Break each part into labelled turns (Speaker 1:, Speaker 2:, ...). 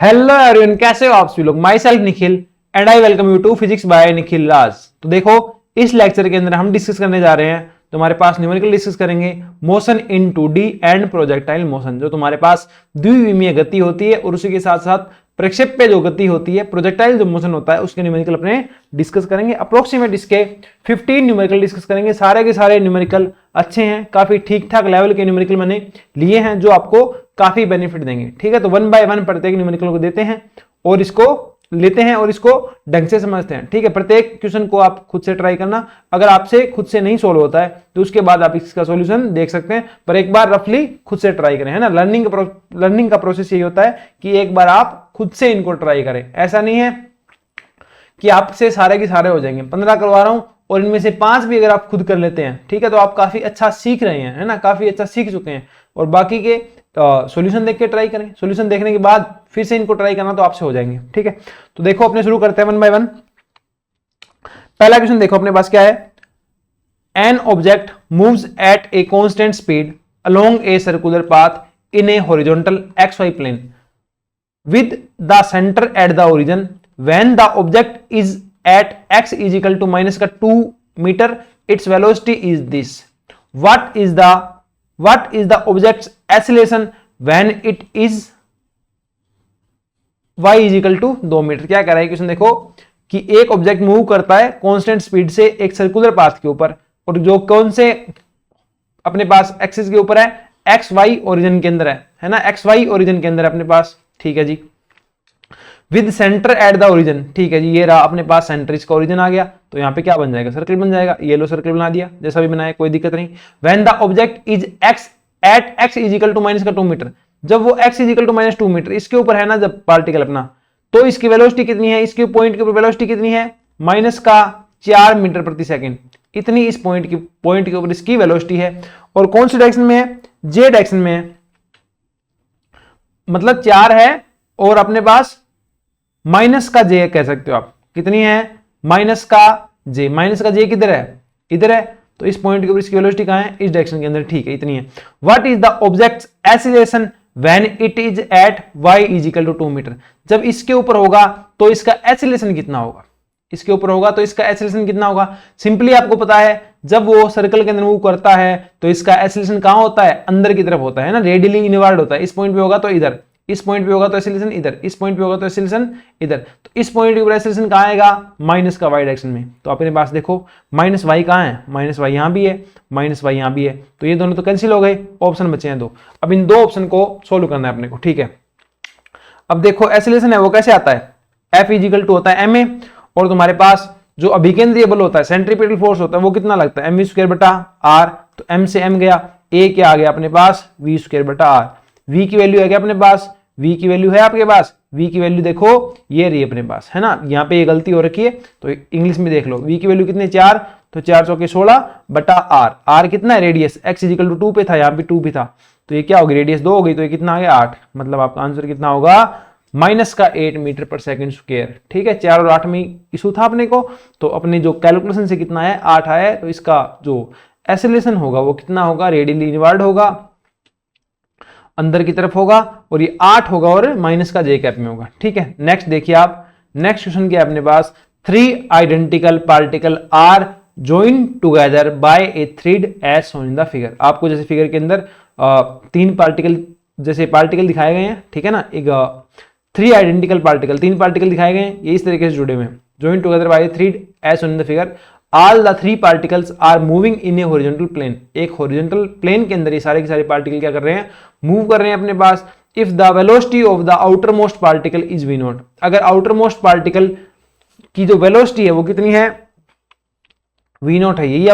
Speaker 1: Hello everyone, कैसे हो आप सभी लोग। Myself Nikhil and I welcome you to physics by Nikhil Raj. तो देखो, इस लेक्चर के अंदर हम डिस्कस करने जा रहे हैं, तुम्हारे पास न्यूमेरिकल डिस्कस करेंगे motion in 2D and projectile motion. जो तुम्हारे पास द्विविमीय गति होती है और उसी के साथ साथ प्रक्षेप्य जो गति होती है, प्रोजेक्टाइल जो मोशन होता है, उसके न्यूमेरिकल अपने डिस्कस करेंगे। अप्रोक्सीमेट इसके 15 न्यूमेरिकल डिस्कस करेंगे। सारे के सारे न्यूमेरिकल अच्छे हैं, काफी ठीक ठाक लेवल के न्यूमेरिकल मैंने लिए हैं जो आपको काफी बेनिफिट देंगे। ठीक है, तो 1 बाय 1 प्रत्येक न्यूमेरिकल को देते हैं और इसको लेते हैं और इसको ढंग से समझते हैं। ठीक है, प्रत्येक क्वेश्चन को आप खुद से ट्राई करना। अगर आपसे खुद से नहीं सोल्व होता है तो उसके बाद आप इसका सॉल्यूशन देख सकते हैं, पर एक बार रफली खुद से ट्राई करें, है ना। लर्निंग का प्रोसेस यही होता है कि एक बार आप खुद से इनको ट्राई करें। ऐसा नहीं है कि आपसे सारे के सारे हो जाएंगे। 15 करवा रहा हूं और इनमें से 5 भी अगर आप खुद कर लेते हैं, ठीक है, तो आप काफी अच्छा सीख रहे हैं, है ना, काफी अच्छा सीख चुके हैं। और बाकी के सॉल्यूशन देख के ट्राई करें। सॉल्यूशन देखने के बाद फिर से इनको ट्राई करना तो आपसे हो जाएंगे। ठीक है, तो देखो अपने शुरू करते हैं 1 बाय 1। पहला क्वेश्चन देखो अपने पास क्या है। An object moves at a constant speed along a circular path in a horizontal XY plane with the center at the origin when the object is at x is equal to minus का 2 metre its velocity is this. what is the object's acceleration when it is y is equal to 2 metre. क्या कह रहा है question देखो कि एक object move करता है कांस्टेंट स्पीड से एक सर्कुलर पाथ के ऊपर, और जो कौन से अपने पास एक्सिस के ऊपर है, एक्स वाई ओरिजिन के अंदर है ना, एक्स वाई ओरिजिन के अंदर अपने पास। ठीक है जी, with centre at the origin. ठीक है जी, ये रहा अपने पास सेंटर, इसका ओरिजिन आ गया तो यहाँ पे क्या बन जाएगा, सर्कल बन जाएगा। येलो सर्कल बना दिया, जैसा भी बनाया, कोई दिक्कत नहीं। When the object is x at x is equal to minus का 2 मीटर, जब वो x is equal to minus 2 metre इसके ऊपर है ना जब पार्टिकल अपना, तो इसकी वेलोसिटी कितनी है, इसके पॉइंट के ऊपर वेलोसिटी कितनी है, माइनस का 4 मीटर प्रति सेकंड। इतनी इस पॉइंट के ऊपर इसकी वेलोसिटी है। और कौन सी डायरेक्शन में है, जे डायरेक्शन में है, मतलब 4 है और अपने पास माइनस का जे कह सकते हो आप। कितनी है, माइनस का जे। माइनस का जे किधर है, इधर है, तो इस पॉइंट के ऊपर इसकी वेलोसिटी कहां है, इस डायरेक्शन के अंदर। ठीक है, इतनी है। What is the object's acceleration when it is at y is equal to 2 metre. जब इसके ऊपर होगा तो इसका एक्सीलरेशन कितना होगा, इसके ऊपर होगा तो इसका एक्सीलरेशन कितना होगा। सिंपली आपको पता है जब वो सर्कल के अंदर मूव करता है तो इसका एक्सीलरेशन कहां होता है, अंदर की तरफ होता है ना, रेडियली इनवर्ड होता है। इस पॉइंट पे होगा तो इधर, इस पॉइंट पे होगा तो एक्सीलरेशन इधर, इस पॉइंट पे होगा तो एक्सीलरेशन इधर। तो इस पॉइंट के ऊपर एक्सीलरेशन कहां आएगा, माइनस का वाई डायरेक्शन में। तो अपने पास देखो माइनस वाई कहां है, माइनस वाई यहां भी है, माइनस वाई यहां भी है, तो ये दोनों तो कैंसिल हो गए, ऑप्शन बचे हैं 2। अब इन 2 ऑप्शन को सोल्व करना है अपने को। ठीक है, अब देखो एक्सीलरेशन है वो कैसे आता है, F इक्वल टू होता है ma, और तुम्हारे पास जो अभिकेंद्रीय बल होता है, सेंट्रीपिटल फोर्स होता है, वो कितना लगता है, mv² बटा r। तो m से m गया, a क्या आ गया अपने पास, v² बटा r। v की वैल्यू है क्या अपने पास, v की वैल्यू है आपके पास, v की वैल्यू देखो ये रही अपने पास, है ना। यहाँ पे ये गलती हो रखी है तो इंग्लिश में देख लो, v की वैल्यू कितनी, 4, तो 4 चौके 16 बटा r। r कितना है, radius, x is equal to 2 पे था, यहाँ पे 2 भी था, तो ये क्या होगी, रेडियस 2 हो गई, तो ये कितना आ गया 8। मतलब आपका आंसर कितना होगा, माइनस का 8 मीटर पर सेकंड स्क्वायर। ठीक है, 4 और 8 में इशू था अपने को, तो अपने जो कैलकुलेशन से कितना है 8 आया है, तो इसका जो एक्सीलरेशन होगा वो कितना होगा, रेडियली इनवर्ड होगा, अंदर की तरफ होगा, और ये 8 होगा और माइनस का जे कैप में होगा। ठीक है, नेक्स्ट देखिए आप, नेक्स्ट क्वेश्चन क्या है अपने पास। 3 identical particle are joined together by a thread as shown in the figure. आपको जैसे फिगर के अंदर 3 पार्टिकल जैसे पार्टिकल दिखाए गए हैं, ठीक है ना, एक 3 आइडेंटिकल पार्टिकल, 3 पार्टिकल दिखाए गए हैं, ये इस तरीके से जुड़े हुए हैं, joined together by a thread as shown in the figure. All the 3 particles are moving in a horizontal plane। एक horizontal plane के अंदर ये सारे के सारे पार्टिकल क्या कर रहे हैं, मूव कर रहे हैं अपने पास। If the velocity of the outermost particle is v0, अगर outermost particle की जो velocity है वो कितनी है, v0 है, यही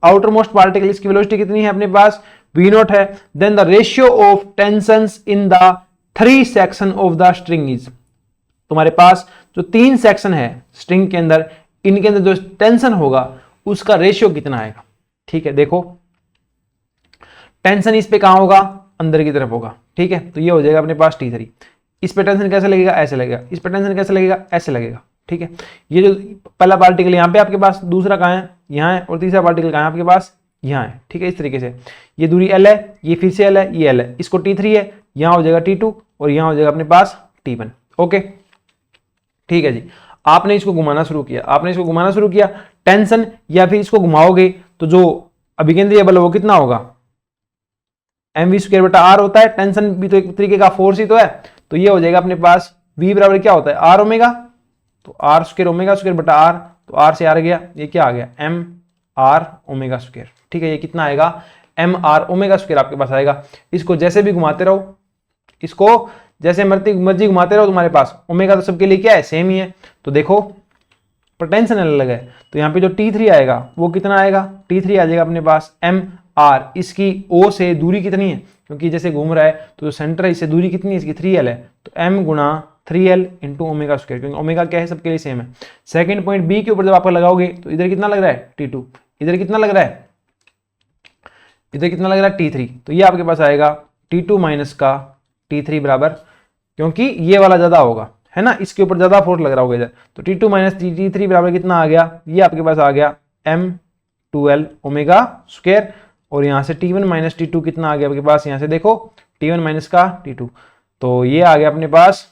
Speaker 1: outermost particle, इसकी velocity कितनी है अपने पास, v0 है। Then the ratio of tensions in the 3 section of the string is, तुम्हारे पास जो 3 सेक्शन है स्ट्रिंग के अंदर, इनके अंदर जो टेंशन होगा उसका रेशियो कितना आएगा। ठीक है, देखो टेंशन इस पे कहां होगा, अंदर की तरफ होगा। ठीक है, तो ये हो जाएगा अपने पास T3। इस पे टेंशन कैसे लगेगा, ऐसे लगेगा, इस पे टेंशन कैसे लगेगा, ऐसे लगेगा। ठीक है, ये जो पहला पार्टिकल यहाँ पे आपके पास, दूसरा कहाँ है, यहाँ है, और तीसरा पार्टिकल कहाँ है आपके पास, यहाँ है। ठीक है, इस तरीके से ये दूरी L है, ये फिर से L है, ये L है, इसको T3 है, यहाँ हो जाएगा T2 और यहाँ हो जाएगा अपने पास T1। ओके, ठीक है जी। आपने इसको घुमाना शुरू किया, टेंशन या फिर इसको घुमाओगे तो जो अभिकेंद्रीय बल वो कितना होगा, mv² बटा r होता है। टेंशन भी तो एक तरीके का फोर्स ही तो है, तो ये हो जाएगा अपने पास v बराबर क्या होता है, r ओमेगा, तो r² ओमेगा स्क्वायर बटा r, तो r से r गया, ये क्या आ गया, m r ओमेगा स्क्वायर। ठीक है, ये कितना आएगा, m r ओमेगा स्क्वायर आपके पास आएगा। इसको जैसे भी घुमाते रहो, इसको जैसे मर्जी घुमाते रहो, तुम्हारे पास ओमेगा तो सबके लिए क्या है, सेम ही है। तो देखो पोटेंशियल अलग है, तो यहाँ पे जो T3 आएगा वो कितना आएगा, T3 आ जाएगा अपने पास m r, इसकी O से दूरी कितनी है, क्योंकि जैसे घूम रहा है तो जो सेंटर है इससे दूरी कितनी है, इसकी 3l है, तो m गुणा 3l इंटू ओमेगा स्क्वायर, क्योंकि ओमेगा क्या है, सबके लिए सेम है। सेकंड पॉइंट बी के ऊपर जब आप लगाओगे तो इधर कितना लग रहा है T2, इधर कितना लग रहा है, इधर कितना लग रहा है T3, तो ये आपके पास आएगा T2 माइनस का T3 बराबर, क्योंकि ये वाला ज्यादा होगा, है ना, इसके ऊपर ज्यादा फोर्स लग रहा होगा इधर, तो T2 माइनस T3 बराबर कितना आ गया, ये आपके पास आ गया m2l ओमेगा स्क्वायर, और यहाँ से T1 माइनस T2 कितना आ गया आपके पास, यहाँ से देखो T1 माइनस का T2, तो ये आ गया अपने पास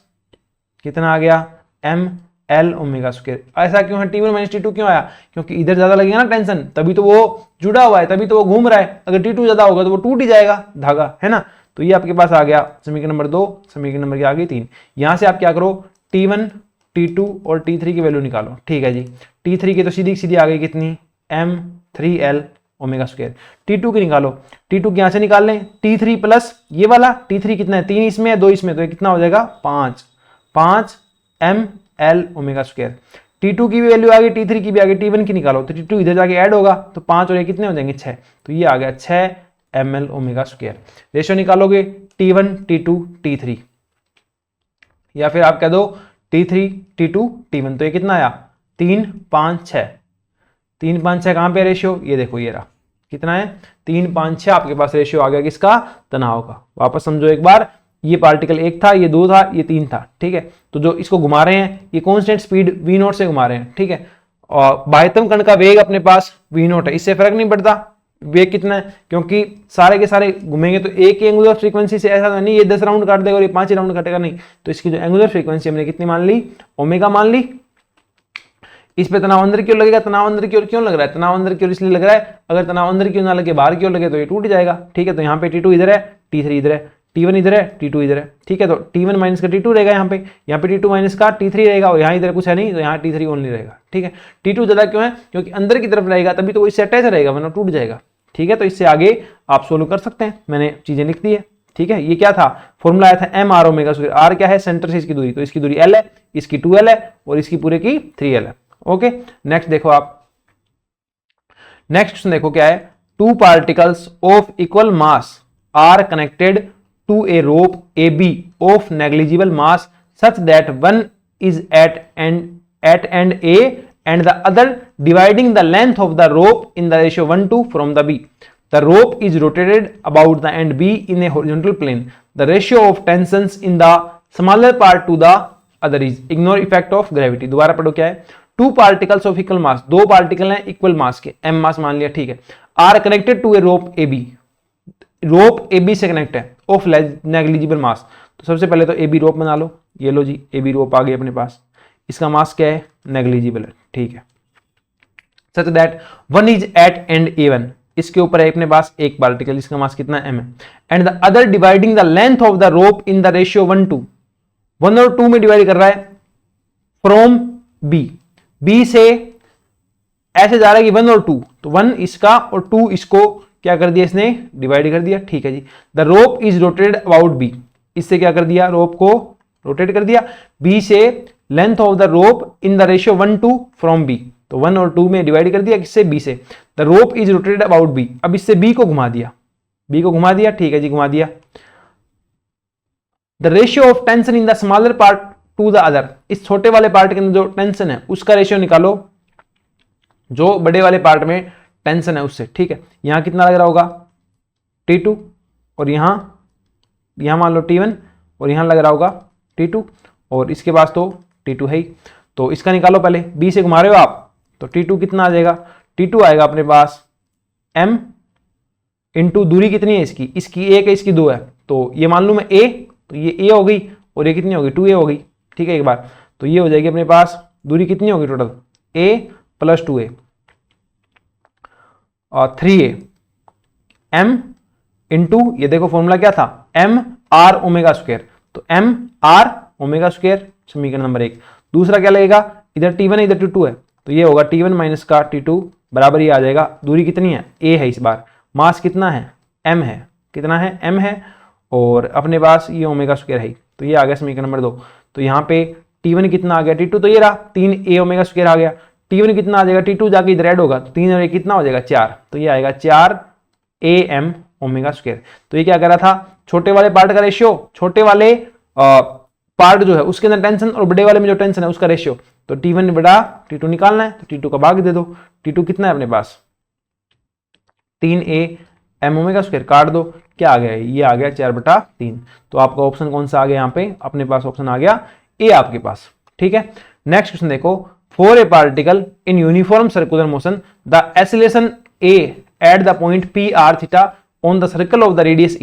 Speaker 1: कितना आ गया, ml ओमेगा स्क्वायर। ऐसा क्यों है, T1 माइनस T2 क्यों आया, क्योंकि इधर ज्यादा लगेगा ना टेंशन, तभी तो वो जुड़ा हुआ है, तभी तो वो घूम रहा है। अगर T2 ज्यादा होगा तो वो टूट ही जाएगा धागा, है ना। तो ये आपके पास आ गया समीकरण नंबर 2, समीकरण नंबर आ गई 3। यहां से आप क्या करो, T1 T2 और T3 की वैल्यू निकालो। ठीक है जी, T3 की तो सीधी सीधी आ गई कितनी, m3l ओमेगा स्क्वायर। T2 की निकालो, T2 की यहां से निकाल लें, T3 प्लस ये वाला T3 कितना है, 3 इसमें है 2 इसमें, तो ये कितना हो जाएगा 5 ml ओमेगा स्क्वायर। T2 की भी वैल्यू आ गई, T3 की भी आ गई, T1 की निकालो तो T2 इधर जाके ऐड होगा, तो 5 और ये कितने हो जाएंगे 6, तो ये आ गया 6 ml ओमेगा स्क्वायर। रेशियो निकालोगे T1 T2 T3, या फिर आप कह दो T3 T2 T1, तो ये कितना आया 3 5 6, 3 5 6 कहां पे रेशियो, ये देखो ये रहा, कितना है 3 5 6 आपके पास रेशियो आ गया किसका, तनाव का। वापस समझो एक बार, ये पार्टिकल 1 था, ये 2 था, ये 3 था, ठीक है। तो जो इसको घुमा रहे हैं ये कांस्टेंट स्पीड v0 से घुमा रहे हैं, ठीक है, और बाह्यतम कण का वेग अपने पास v0 है, इससे फर्क नहीं पड़ता वेग कितना है, क्योंकि सारे के सारे घूमेंगे तो एक ही एंगुलर फ्रीक्वेंसी से, ऐसा नहीं ये 10 राउंड काट देगा और ये 5 राउंड काटेगा, नहीं। तो इसकी जो एंगुलर फ्रीक्वेंसी हमने कितनी मान ली, ओमेगा मान ली। इस पे तनाव अंदर की ओर लगेगा, तनाव अंदर की ओर क्यों लग रहा है, तनाव अंदर की ओर इसलिए लग रहा है, अगर तनाव अंदर की ओर ना लगे बाहर की ओर लगे तो ये टूट जाएगा, ठीक है। तो यहाँ पे T2 इधर है, T3 इधर है, T1 इधर है, T2 इधर है, ठीक है। तो T1 माइनस का T2 रहेगा यहाँ पे T2 माइनस का T3 रहेगा, और यहाँ इधर कुछ है नहीं तो यहाँ T3 ओनली रहेगा, ठीक है। T2 ज्यादा क्यों है, क्योंकि अंदर की तरफ रहेगा तभी तो वो इससे अटैच रहेगा, वरना टूट जाएगा, ठीक है। तो इससे आगे आप सोल्व कर सकते हैं, मैंने चीजें लिख दी है, ठीक है। ये क्या था, फॉर्मूला आया था m r omega square, r क्या है, सेंटर से इसकी दूरी, तो इसकी दूरी l है, इसकी 2l है, और इसकी पूरे की 3l है। ओके, नेक्स्ट देखो आप, नेक्स्ट क्वेश्चन देखो क्या है, 2 particles of equal mass are connected to a rope AB of negligible mass such that one is at end A and the other dividing the length of the rope in the ratio 1:2 from the B. The rope is rotated about the end B in a horizontal plane. The ratio of tensions in the smaller part to the other is, ignore effect of gravity. दोबारा पढ़ो क्या है, 2 particles of equal mass, 2 particle हैं equal मास के, m मास मान लिया, ठीक है, are connected to a rope AB, rope AB से कनेक्ट है, ऑफ नेग्लिजिबल मास। तो सबसे पहले तो AB रोप बना लो, ये लो जी AB रोप आ गई अपने पास, इसका मास क्या है, नेग्लिजिबल है, ठीक है। Such that one is at end A1, इसके ऊपर है अपने पास एक पार्टिकल, इसका मास कितना m है, and the other dividing the length of the rope in the ratio 1:2, 1 और 2 में डिवाइड कर रहा है फ्रॉम B से ऐसे जा रहा है कि 1 और 2, तो 1 इसका और 2 इसको क्या कर दिया, इसने डिवाइड कर दिया, ठीक है जी। The rope is rotated about B, इससे क्या कर दिया, रोप को रोटेट कर दिया B से, length of the rope in the ratio 1:2 from B, तो 1 और 2 में डिवाइड कर दिया किससे, B से। The rope is rotated about B, अब इससे B को घुमा दिया, ठीक है जी, घुमा दिया। The ratio of tension in the smaller part two the other, इस छोटे वाले पार्ट के अंदर जो टेंशन है उसका रेशियो निकालो जो बड़े वाले पार्ट में टेंशन है उससे, ठीक है। यहां कितना लग रहा होगा T2, और यहां मान लो T1, और यहां लग रहा होगा T2, और इसके पास तो T2 है ही, तो इसका निकालो पहले, B से घुमा रहे हो आप, तो T2 कितना आ जाएगा, T2 आएगा अपने पास m इंटू दूरी कितनी है इसकी 1 है, इसकी 2 है, तो ये मान लू मैं A, तो ये A हो गई, और ये कितनी होगी 2a होगी, ठीक है। एक बार तो ये हो जाएगी अपने पास दूरी कितनी होगी टोटल a प्लस 2a और 3a m इंटू ये देखो फॉर्मूला क्या था m r ओमेगा स्क्वायर, तो m r ओमेगा स्क्वायर समीकरण नंबर 1। दूसरा क्या लगेगा इधर t1 इधर t2 है तो ये होगा t1 माइनस का t2 बराबर ये आ जाएगा। दूरी कितनी है a है, इस बार मास कितना है m है, कितना है m है, और अपने पास ये ओमेगा स्क्वायर है तो ये आ गया समीकरण नंबर 2। तो यहाँ पे t1 कितना आ गया t2 तो ये रहा 3a ओमेगा स्क्वायर आ गया, t1 कितना आ जाएगा t2 जाके इधर ऐड होगा तो 3 और 1 कितना हो जाएगा 4, तो ये आएगा 4am ओमेगा स्क्वायर। तो ये क्या कर रहा था छोटे वाले पार्ट का रेशियो, छोटे वाले पार्ट जो है उसके अंदर टेंशन और बड़े वाले में जो टेंशन है उसका रेशियो, तो t1 बड़ा t2 निकालना है तो t2 का भाग दे दो, t2 कितना है अपने पास 3a m ओमेगा स्क्वायर, काट दो क्या आ गया ये आ गया 4/3। तो आपका ऑप्शन कौन सा आ गया यहाँ पे अपने पास ऑप्शन आ गया ए आपके पास, ठीक है। नेक्स्ट क्वेश्चन देखो, for a particle in uniform circular motion the acceleration a at the point p r theta on the circle of the radius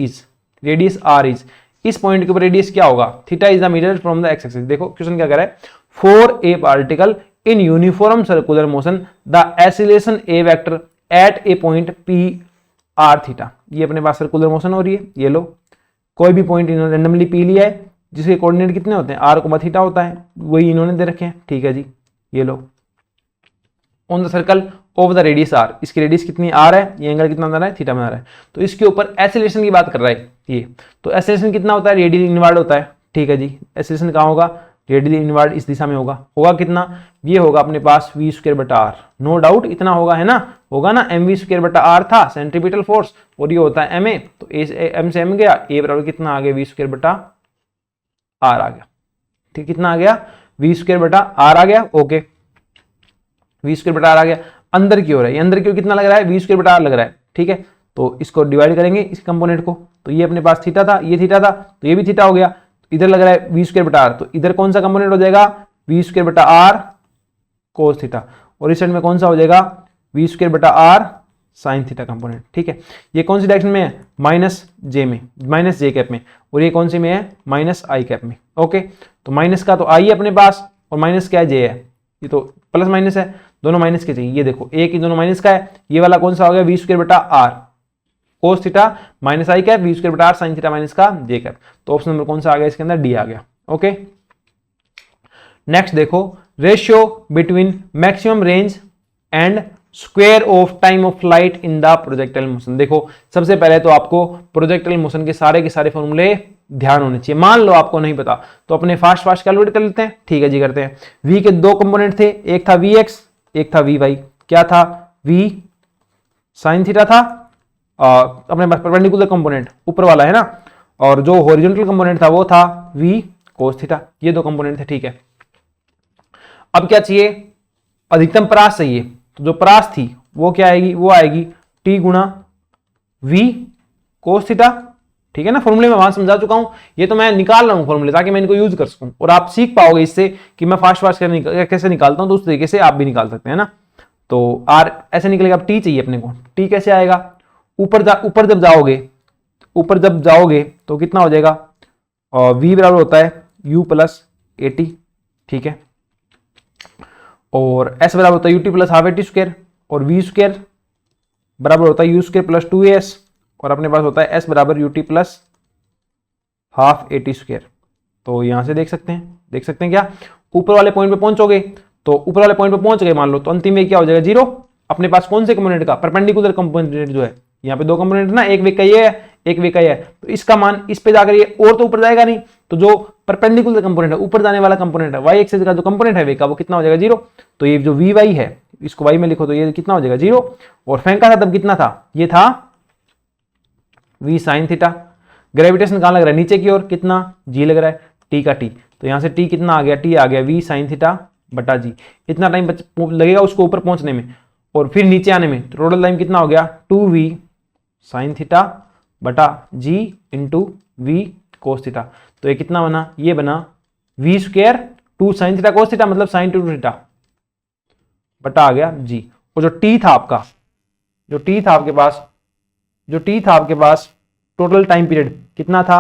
Speaker 1: r is, इस पॉइंट के ऊपर रेडियस क्या होगा theta is the metre from the x axis. देखो question क्या कर रहा है, for a particle in uniform circular motion the acceleration a vector at a point p r theta, ये अपने पास सर्कुलर मोशन हो रही है। ये लो कोई भी पॉइंट इन्होंने रेंडमली पी लिया है जिसके कोऑर्डिनेट कितने होते हैं r को थीटा होता है, वही इन्होंने दे रखे हैं, ठीक है जी। ये लो on the circle of the radius r, इसकी रेडियस कितनी r है, ये एंगल कितना बना रहा है थीटा बना रहा है, तो इसके ऊपर एक्सीलरेशन की बात कर रहा है ये, तो एक्सीलरेशन कितना होता है रेडियली इनवर्ड होता है, ठीक है जी। एक्सीलरेशन कहाँ होगा रेडियली इनवर्ड इस दिशा में होगा कितना, ये होगा अपने पास v स्क्वायर बटा r, नो डाउट इतना होगा है ना, होगा ना mv स्क्वायर बटा r था सेंट्रीपिटल फोर्स और ये होता है ma, तो m से m गया, a बराबर कितना आ गया v स्क्वायर बटा r आ गया, ठीक कितना आ गया v स्क्वायर बटा r आ गया, ओके v स्क्वायर बटा r आ गया। अंदर की ओर है, ये अंदर की ओर कितना लग रहा है v स्क्वायर बटा r लग रहा है, ठीक है। तो इसको डिवाइड करेंगे इस कंपोनेंट को, तो ये अपने पास थीटा था, ये थीटा था तो ये भी थीटा हो गया, इधर लग रहा है v स्क्वायर बटा r, तो इधर कौन सा कंपोनेंट हो जाएगा v स्क्वायर बटा r cos थीटा, और इस साइड में कौन सा हो जाएगा v स्क्वायर बटा r साइन थीटा कंपोनेंट, ठीक है। ये कौन सी डायरेक्शन में है माइनस जे कैप में, और ये कौन सी में है माइनस आई कैप में, ओके। तो माइनस का तो आई है अपने पास और माइनस क्या है जे है, ये तो प्लस माइनस है, दोनों माइनस के चाहिए, ये देखो एक ही दोनों माइनस का है, ये वाला कौन सा हो गया वी स्क्वायर बटा r cos theta minus i cap, v square बटा आर साइन थीटा माइनस का जे कैप, तो ऑप्शन नंबर कौन सा आ गया इसके अंदर डी आ गया, ओके। नेक्स्ट देखो, ratio between maximum range and square of time of flight in the projectile motion. देखो सबसे पहले तो आपको प्रोजेक्टाइल मोशन के सारे फॉर्मूले ध्यान होने चाहिए, मान लो आपको नहीं पता तो अपने फास्ट कैलकुलेट कर लेते हैं, ठीक है जी करते हैं। v के दो कंपोनेंट थे, एक था vx एक था vy, क्या था v साइन थीटा था अपने पास परपेंडिकुलर कंपोनेंट ऊपर वाला है ना, और जो हॉरिजॉन्टल कंपोनेंट था वो था v cos थीटा, ये दो कंपोनेंट थे, ठीक है। अब क्या चाहिए अधिकतम परास चाहिए, तो जो परास थी वो क्या आएगी, वो आएगी t गुणा v cos थीटा, ठीक है ना। फॉर्मूले में वहां समझा चुका हूं, ये तो मैं निकाल रहा हूं फॉर्मूले ताकि मैं इनको यूज कर सकूं और आप सीख पाओगे इससे कि मैं फास्ट कैसे निकालता हूं, तो उस तरीके से आप भी निकाल सकते हैं ना। तो r ऐसे निकलेगा, अब t चाहिए अपने को, t कैसे आएगा, ऊपर जब जाओगे तो कितना हो जाएगा, और v बराबर होता है u प्लस ए टी, ठीक है, और s बराबर होता है ut plus half A T square, और v स्क्वायर बराबर होता है u स्क्वायर प्लस 2as, और अपने पास होता है s बराबर ut plus half A T square. तो यहां से देख सकते हैं क्या, ऊपर वाले पॉइंट पे पहुंचोगे तो ऊपर वाले पॉइंट पे पहुंच गए मान लो, तो अंतिम में क्या हो जाएगा जीरो। अपने पास कौन से कंपोनेंट का, परपेंडिकुलर कंपोनेंट जो है, यहाँ पे दो कंपोनेंट ना, एक वेग का ये है एक वेग का ये है, तो इसका मान इस पे जाकर ये और तो ऊपर जाएगा नहीं, तो जो परपेंडिकुलर कंपोनेंट है ऊपर जाने वाला कंपोनेंट है वाई एक्सिस का जो कंपोनेंट है वेग का वो कितना हो जाएगा जीरो। तो ये जो वी वाई है इसको वाई में लिखो तो ये कितना हो जाएगा जीरो, और फेंका था तब कितना था, ये था v साइन थीटा। ग्रेविटेशन कहां लग रहा है नीचे की ओर, कितना g लग रहा है t का t, तो यहां से t कितना आ गया, t आ गया v साइन थीटा बटा g। इतना टाइम लगेगा उसको ऊपर पहुंचने में और फिर नीचे आने में, तो टोटल टाइम कितना हो गया 2v साइन थीटा बटा g into v cos theta. तो ये कितना बना, ये बना v square 2 sine theta cos theta मतलब साइन 2 थीटा बटा आ गया g, और जो t था आपका, जो t था आपके पास टोटल टाइम पीरियड कितना था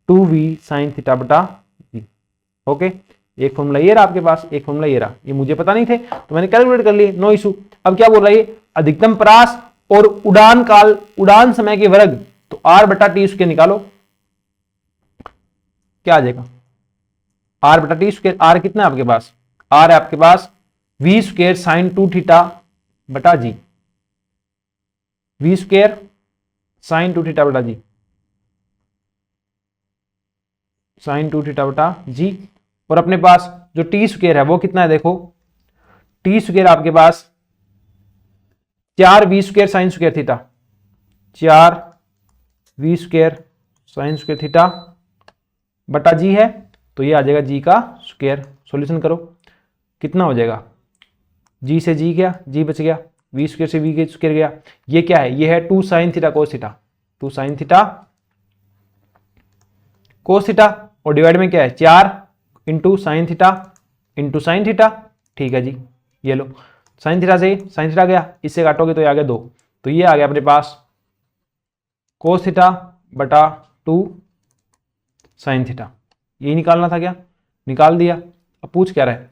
Speaker 1: 2v साइन थीटा बटा ओके, एक फॉर्मूला ये रहा आपके पास, एक फॉर्मूला ये रहा, ये मुझे पता नहीं थे तो मैंने कैलकुलेट कर लिए, नो इशू। अब क्या बोल रहा है, अधिकतम परास और उड़ान काल, उड़ान समय के वर्ग, तो r बटा टी स्क्वायर निकालो, क्या आ जाएगा, r बटा टी स्क्वायर। r कितना है आपके पास, r है आपके पास v स्क्वायर साइन 2 थीटा बटा जी, v स्क्वायर साइन 2 थीटा बटा जी, साइन 2 थीटा बटा जी। और अपने पास जो टी स्क्वायर है वो कितना है, देखो टी स्क्वायर आपके पास 4 v square sine square theta, 4 v square sine square theta बटा जी है, तो ये आ जाएगा जी का स्क्वायर। सॉल्यूशन करो, कितना हो जाएगा, जी से जी गया, जी बच गया, वी स्क्वायर से वी स्क्वायर गया, ये क्या है, ये है 2 sine theta cos theta, 2 sine theta cos theta, और डिवाइड में क्या है 4 इंटू साइन थीटा, ठीक है जी। ये लो साइन थीटा से साइन थीटा गया, इससे काटोगे तो ये आ गया 2, तो ये आ गया अपने पास कोस थीटा बटा 2 साइन थीटा, यही निकालना था, क्या निकाल दिया। अब पूछ क्या रहा है,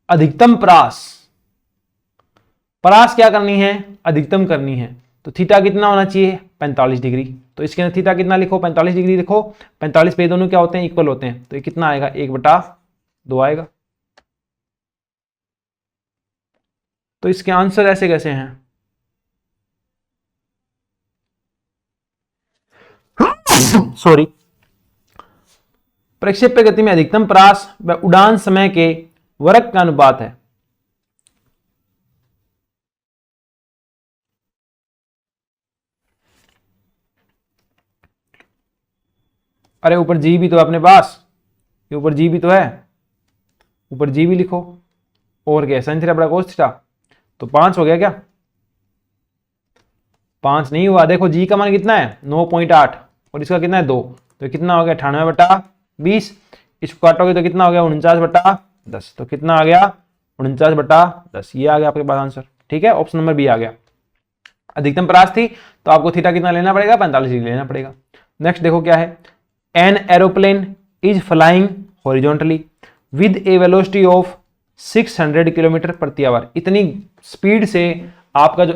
Speaker 1: अधिकतम परास, परास क्या करनी है, अधिकतम करनी है, तो थीटा कितना होना चाहिए 45 डिग्री, तो इसके अंदर थीटा कितना लिखो 45 डिग्री लिखो, 45 पे दोनों क्या होते हैं, इक्वल होते हैं, तो ये कितना आएगा 1/2 आएगा। तो इसके आंसर ऐसे कैसे हैं, सॉरी, प्रक्षेप्य गति में अधिकतम परास व उड़ान समय के वर्ग का अनुपात है। अरे ऊपर जी भी तो है अपने पास, ये ऊपर जी भी तो है, ऊपर जी भी लिखो, और क्या साइन थीटा बटा कोस थीटा, तो 5 हो गया क्या, 5 नहीं हुआ, देखो जी का मान कितना है 9.8 और इसका कितना है 2, तो कितना हो गया 98/20, इसको काटोगे तो कितना हो गया 49/10, तो कितना आ गया 49/10, ये आ गया आपके पास आंसर। ठीक है, ऑप्शन नंबर बी आ गया। अधिकतम परास थी तो आपको थीटा कितना लेना पड़ेगा 45 डिग्री लेना पड़ेगा। नेक्स्ट देखो क्या है, an aeroplane is flying horizontally with a velocity of 600 kilometre प्रति आवर, इतनी स्पीड से आपका जो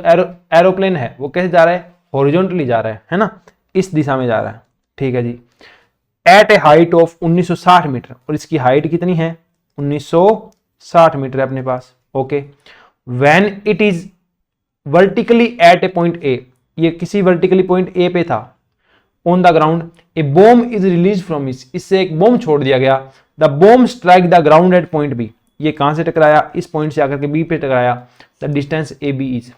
Speaker 1: एरोप्लेन है वो कैसे जा रहा है, हॉरिजॉन्टली जा रहा है ना, इस दिशा में जा रहा है। ठीक है जी, at a height of 1960 metre, और इसकी हाइट कितनी है 1960 मीटर है अपने पास। Okay, when it is vertically at a point A, ये किसी वर्टिकली पॉइंट ए पे था, on the ground a bomb is release from इस, इससे एक बॉम्ब छोड़ दिया गया, the bomb strike the ground at point B, ये कहां से टकराया, इस पॉइंट से आकर के बी पे टकराया, the distance A B is,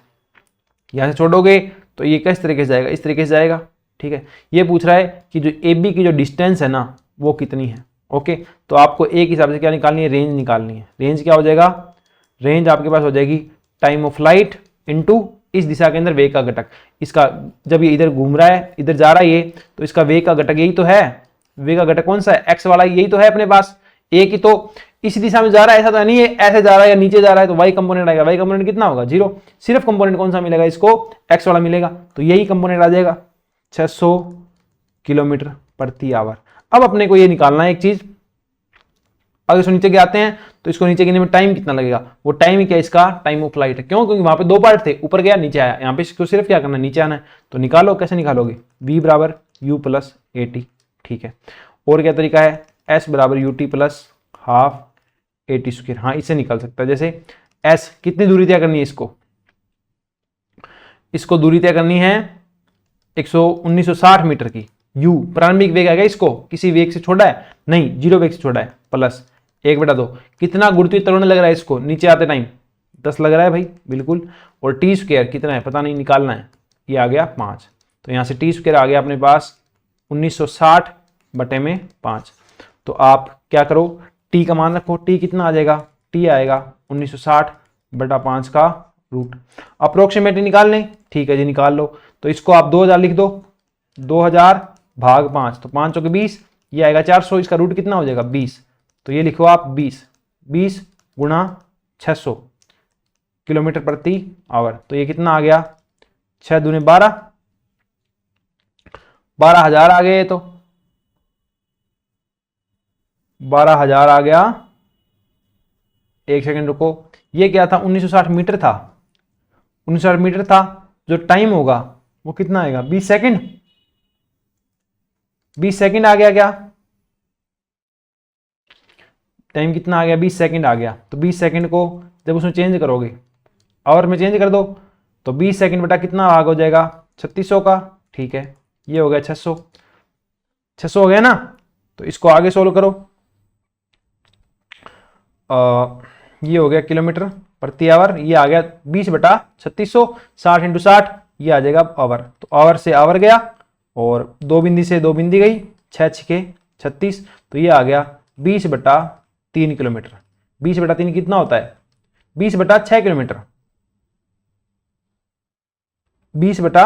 Speaker 1: यहां से छोड़ोगे तो ये किस तरीके से जाएगा, इस तरीके से जाएगा। ठीक है, ये पूछ रहा है कि जो ए बी की जो डिस्टेंस है ना वो कितनी है। ओके, तो आपको एक हिसाब से क्या निकालनी है, रेंज निकालनी है। रेंज क्या हो जाएगा, रेंज आपके पास हो जाएगी टाइम ऑफ फ्लाइट इनटू इस दिशा के अंदर वेग का घटक, इसका जब ये इधर घूम रहा है इधर जा रहा है ये, तो इसका वेग का घटक यही तो है, वेग का घटक कौन सा है एक्स वाला, यही तो है अपने पास, एक ही तो इस दिशा में जा रहा है, ऐसा तो नहीं है ऐसे जा रहा है या नीचे जा रहा है, तो वाई कंपोनेंट आएगा, वाई कंपोनेंट कितना होगा 0, सिर्फ कंपोनेंट कौन सा मिलेगा इसको, एक्स वाला मिलेगा, तो यही कंपोनेंट आ जाएगा 600 किलोमीटर प्रति आवर। अब अपने को ये निकालना है एक चीज, अगर इसको नीचे गिराते हैं तो इसको नीचे गिरने में टाइम कितना लगेगा, वो टाइम ही क्या इसका टाइम ऑफ फ्लाइट है, क्यों, क्योंकि वहां पे 2 पार्ट थे, ऊपर गया नीचे आया, यहाँ पे इसको सिर्फ क्या करना है नीचे आना है, तो निकालो, कैसे निकालोगे, v बराबर u प्लस ए टी। ठीक है, और क्या तरीका है, s बराबर U T plus half A T square, हाँ इससे निकल सकता है। जैसे s कितनी दूरी तय करनी है, इसको दूरी तय करनी है 1960 मीटर की, u प्रारंभिक वेग आएगा, इसको किसी वेग से छोड़ा है नहीं, 0 वेग से छोड़ा है, प्लस 1/2, कितना गुरुत्वीय त्वरण लग रहा है इसको नीचे आते टाइम 10 लग रहा है भाई बिल्कुल, और टी स्क्वायर कितना है पता नहीं, निकालना है, ये आ गया 5, तो यहाँ से टी स्क्वायर आ गया अपने पास 1960/5। तो आप क्या करो, टी का मान रखो, टी कितना आ जाएगा, टी आएगा 1960/5 का रूट, अप्रोक्सीमेटली निकाल लें। ठीक है जी, निकाल लो, तो इसको आप 2000 लिख दो, 2000 भाग 5, तो 5 के 20, ये आएगा 400, इसका रूट कितना हो जाएगा 20, तो ये लिखो आप 20 गुणा 600 किलोमीटर प्रति आवर, तो ये कितना आ गया 6 दूने 12, 12,000 आ गए, तो 12,000 आ गया। एक सेकंड रुको, ये क्या था? 1960 मीटर था, 1960 मीटर था। जो टाइम होगा वो कितना आएगा? 20 सेकंड। 20 सेकंड आ गया क्या? टाइम कितना आ गया? 20 सेकंड आ गया। तो 20 सेकंड को जब उसमें चेंज करोगे, आवर में चेंज कर दो, तो 20 सेकंड बटा कितना भाग हो जाएगा? 3600 का। ठीक है, ये हो गया 600। 600 हो गया ना। तो इसको आगे सोल्व करो। ये हो गया किलोमीटर प्रति आवर, ये आ गया 20 बटा 3600, 60 इंटू 60, ये आ जाएगा आवर। तो आवर से आवर गया और 2 बिंदी से 2 बिंदी गई, 6 छके 36, तो ये आ गया 20 बटा 3 किलोमीटर। 20 बटा 3 कितना होता है? 20 बटा 6 किलोमीटर। 20 बटा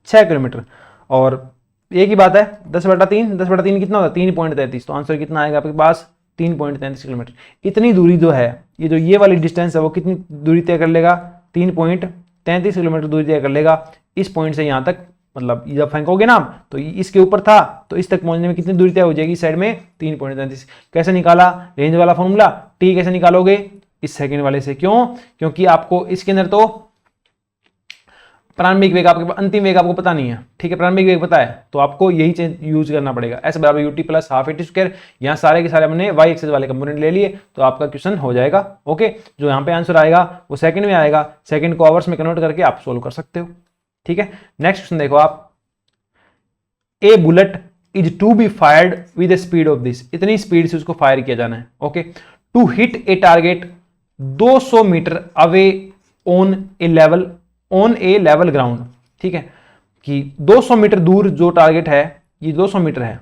Speaker 1: 6 किलोमीटर। और एक ही बात है, 10 बटा 3, 10 बटा 3 कितना होता है? 3.33। तो आंसर कितना आएगा आपके पास? 3.33 किलोमीटर। इतनी दूरी जो है, ये वाली डिस्टेंस है, वो कितनी दूरी तय कर लेगा? 3.33 किलोमीटर दूरी तय कर लेगा इस पॉइंट से यहाँ तक। मतलब जब फेंकोगे ना आप, तो इसके ऊपर था, तो इस तक पहुंचने में कितनी दूरी तय हो जाएगी? इस साइड में 3.33। कैसे निकाला? रेंज वाला फॉर्मूला। टी कैसे निकालोगे? इस सेकंड वाले से। क्यों? क्योंकि आपको इसके अंदर तो प्रारंभिक वेग, आपके अंतिम वेग आपको पता नहीं है, ठीक है, प्रारंभिक वेग पता है, तो आपको यही चीज यूज करना पड़ेगा। एस बराबर UT plus half eighty square. यहाँ सारे के सारे हमने वाई एक्सेस वाले कंपोनेंट ले लिए, तो आपका क्वेश्चन हो जाएगा। ओके, जो यहाँ पे आंसर आएगा वो सेकंड में आएगा, सेकंड को आवर्स में कन्वर्ट करके आप सोल्व कर सकते हो। ठीक है, नेक्स्ट क्वेश्चन देखो आप। A bullet is to be fired with speed of this. इतनी स्पीड से उसको फायर किया जाना है। Okay, to hit a target 200 metre away on a level ground. ठीक है, कि 200 मीटर दूर जो टारगेट है, ये 200 मीटर है,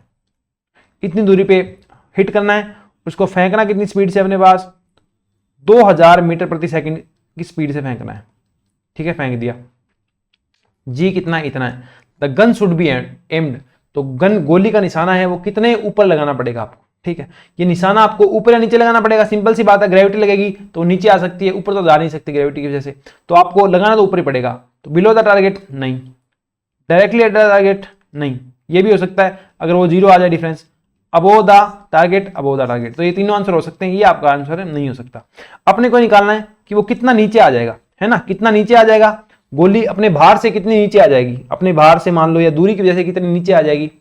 Speaker 1: इतनी दूरी पे हिट करना है, उसको फेंकना कितनी स्पीड से? अपने पास 2000 मीटर प्रति सेकंड की स्पीड से फेंकना है। ठीक है, फेंक दिया। जी कितना? इतना है। The gun should be aimed. तो गन, गोली का निशाना है वो कितने ऊपर लगाना पड़ेगा आपको? ठीक है, ये निशाना आपको ऊपर या नीचे लगाना पड़ेगा। सिंपल सी बात है, ग्रेविटी लगेगी तो नीचे आ सकती है, ऊपर तो जा नहीं सकती ग्रेविटी की वजह से, तो आपको लगाना तो ऊपर ही पड़ेगा। तो बिलो द टारगेट नहीं, डायरेक्टली एट द टारगेट नहीं, ये भी हो सकता है अगर वो 0 आ जाए difference. Above the target, above the target, तो ये तीनों आंसर हो सकते हैं। ये आपका आंसर नहीं हो सकता। अपने को निकालना है कि वो कितना नीचे आ जाएगा, है ना, कितना नीचे आ जाएगा। गोली अपने भार से कितनी नीचे आ जाएगी? अपने भार से मान लो, या दूरी की वजह से कितनी नीचे आ जाएगी,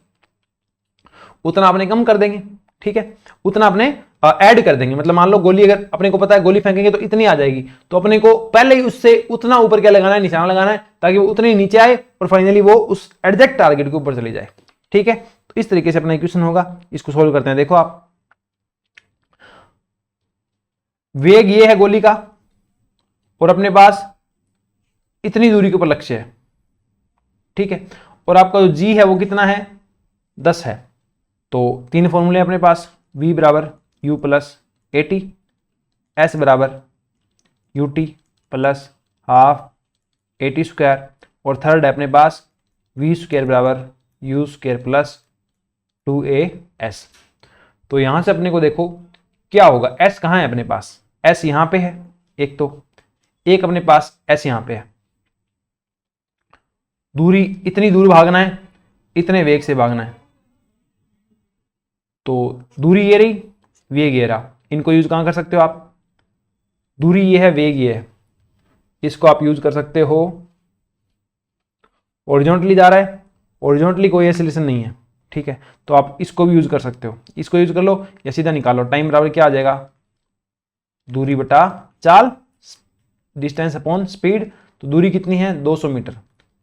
Speaker 1: उतना अपने कम कर देंगे। ठीक है, उतना अपने ऐड कर देंगे। मतलब मान लो गोली, अगर अपने को पता है गोली फेंकेंगे तो इतनी आ जाएगी, तो अपने को पहले ही उससे उतना ऊपर क्या लगाना है? निशाना लगाना है, ताकि वो उतनी नीचे आए और फाइनली वो उस एग्जैक्ट टारगेट के ऊपर चली जाए। ठीक है, तो इस तरीके से अपना इक्वेशन होगा। इसको सोल्व करते हैं। देखो आप, वेग ये है गोली का, और अपने पास इतनी दूरी के ऊपर लक्ष्य है। ठीक है, और आपका जो जी है वो कितना है? 10 है। तो तीन फॉर्मूले अपने पास, v बराबर u plus A T, S बराबर U T plus half A T square, और थर्ड है अपने पास v स्क्वायर बराबर यू स्क्वायर प्लस 2as। तो यहां से अपने को देखो क्या होगा। s कहाँ है अपने पास? s यहां पे है एक, तो एक अपने पास s यहां पे है। दूरी, इतनी दूर भागना है, इतने वेग से भागना है, तो दूरी ये रही, वेग ये रहा। इनको यूज कहां कर सकते हो आप? दूरी ये है, वेग ये है, इसको आप यूज कर सकते हो। ओरिजिनली जा रहा है, ओरिजिनली कोई एक्सेलरेशन नहीं है। ठीक है, तो आप इसको भी यूज कर सकते हो। इसको यूज कर लो या सीधा निकालो। टाइम बराबर क्या आ जाएगा? दूरी बटा चाल, डिस्टेंस अपॉन स्पीड। तो दूरी कितनी है? 200 मीटर,